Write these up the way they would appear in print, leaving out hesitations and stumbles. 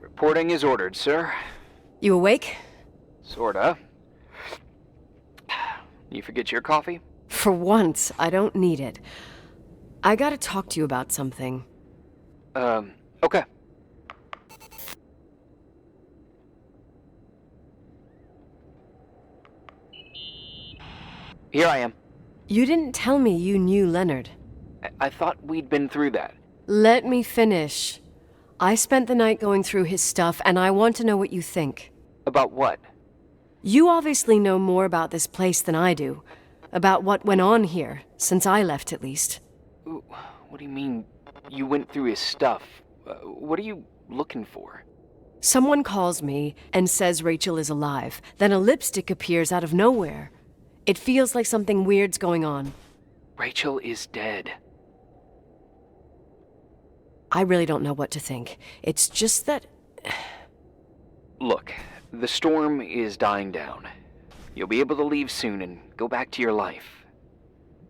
Reporting is ordered, sir. You awake? Sorta. You forget your coffee? For once, I don't need it. I gotta talk to you about something. Okay. Here I am. You didn't tell me you knew Leonard. I thought we'd been through that. Let me finish. I spent the night going through his stuff, and I want to know what you think. About what? You obviously know more about this place than I do. About what went on here, since I left at least. Ooh, what do you mean, you went through his stuff? What are you looking for? Someone calls me and says Rachel is alive. Then a lipstick appears out of nowhere. It feels like something weird's going on. Rachel is dead. I really don't know what to think. It's just that... Look, the storm is dying down. You'll be able to leave soon and go back to your life.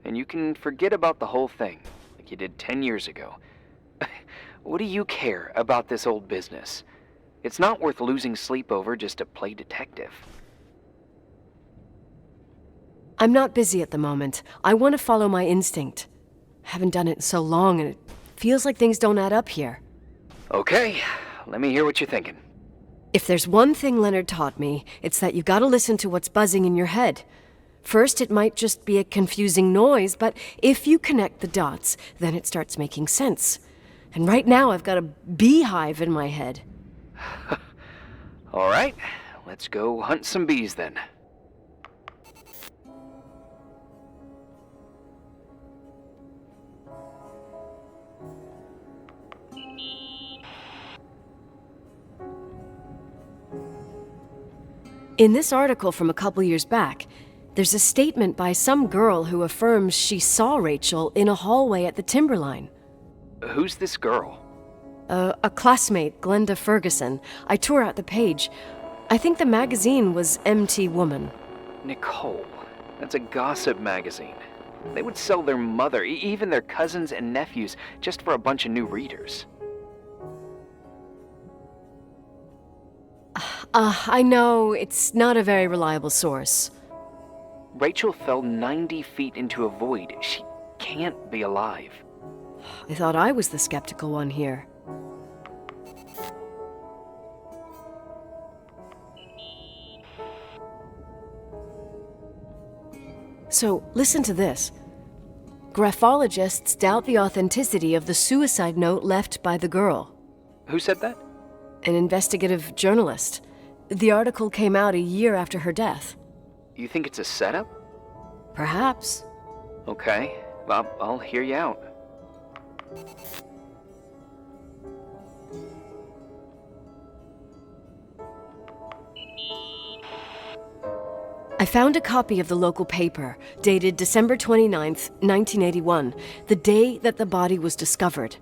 And you can forget about the whole thing, like you did 10 years ago. What do you care about this old business? It's not worth losing sleep over just to play detective. I'm not busy at the moment. I want to follow my instinct. Haven't done it in so long, and it feels like things don't add up here. Okay, let me hear what you're thinking. If there's one thing Leonard taught me, it's that you gotta listen to what's buzzing in your head. First, it might just be a confusing noise, but if you connect the dots, then it starts making sense. And right now, I've got a beehive in my head. All right, let's go hunt some bees then. In this article from a couple years back, there's a statement by some girl who affirms she saw Rachel in a hallway at the Timberline. Who's this girl? A classmate, Glenda Ferguson. I tore out the page. I think the magazine was MT Woman. Nicole. That's a gossip magazine. They would sell their mother, even their cousins and nephews, just for a bunch of new readers. I know, it's not a very reliable source. Rachel fell 90 feet into a void. She can't be alive. I thought I was the skeptical one here. So, listen to this. Graphologists doubt the authenticity of the suicide note left by the girl. Who said that? An investigative journalist. The article came out a year after her death. You think it's a setup? Perhaps. Okay, I'll hear you out. I found a copy of the local paper, dated December 29th, 1981, the day that the body was discovered.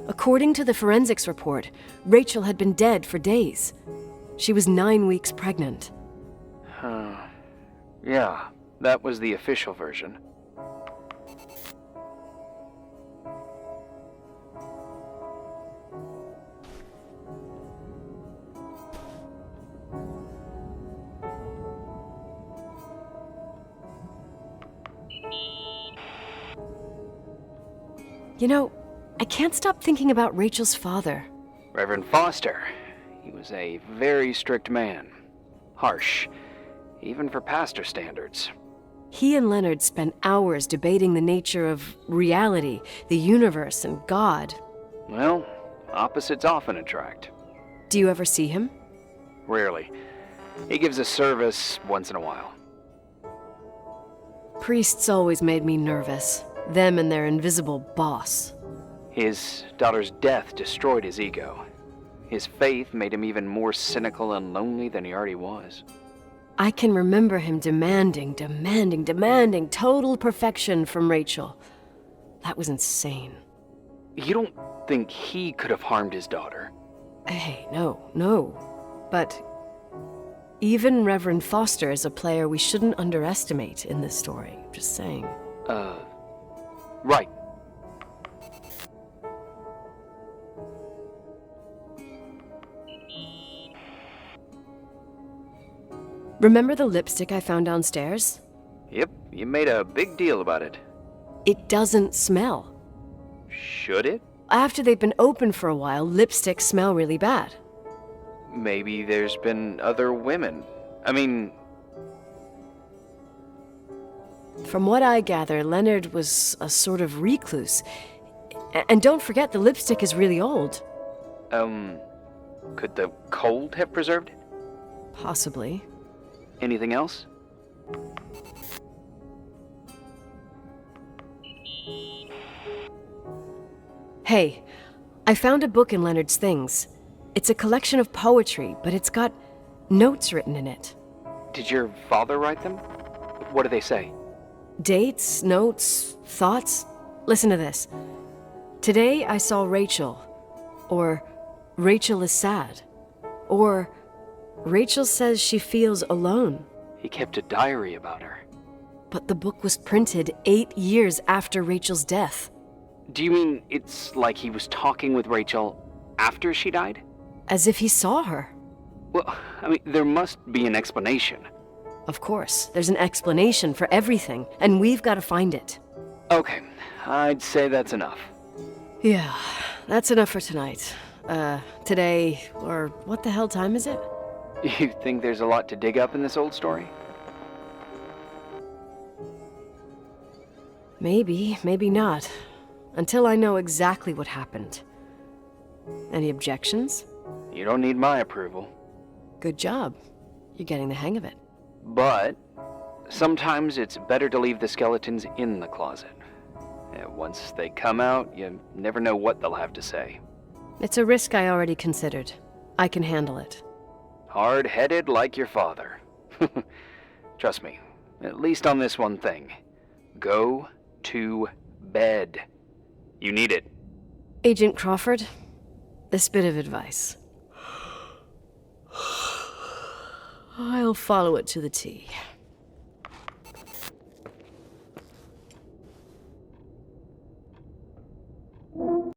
According to the forensics report, Rachel had been dead for days. She was 9 weeks pregnant. Yeah, that was the official version. You know, I can't stop thinking about Rachel's father. Reverend Foster. He was a very strict man. Harsh, even for pastor standards. He and Leonard spent hours debating the nature of reality, the universe, and God. Well, opposites often attract. Do you ever see him? Rarely. He gives a service once in a while. Priests always made me nervous. Them and their invisible boss. His daughter's death destroyed his ego. His faith made him even more cynical and lonely than he already was. I can remember him demanding total perfection from Rachel. That was insane. You don't think he could have harmed his daughter? Hey, no. But even Reverend Foster is a player we shouldn't underestimate in this story. Just saying. Right. Remember the lipstick I found downstairs? Yep, you made a big deal about it. It doesn't smell. Should it? After they've been open for a while, lipsticks smell really bad. Maybe there's been other women. I mean, From what I gather, Leonard was a sort of recluse. And don't forget, the lipstick is really old. could the cold have preserved it? Possibly. Anything else? Hey, I found a book in Leonard's things. It's a collection of poetry, but it's got notes written in it. Did your father write them? What do they say? Dates, notes, thoughts. Listen to this. Today I saw Rachel. Or Rachel is sad. Or Rachel says she feels alone. He kept a diary about her. But the book was printed 8 years after Rachel's death. Do you mean it's like he was talking with Rachel after she died? As if he saw her. Well, I mean, there must be an explanation. Of course, there's an explanation for everything, and we've got to find it. Okay, I'd say that's enough. Yeah, that's enough for tonight. Today, or what the hell time is it? You think there's a lot to dig up in this old story? Maybe, maybe not. Until I know exactly what happened. Any objections? You don't need my approval. Good job. You're getting the hang of it. But sometimes it's better to leave the skeletons in the closet. Once they come out, you never know what they'll have to say. It's a risk I already considered. I can handle it. Hard-headed like your father. Trust me, at least on this one thing. Go to bed. You need it. Agent Crawford, this bit of advice. I'll follow it to the T.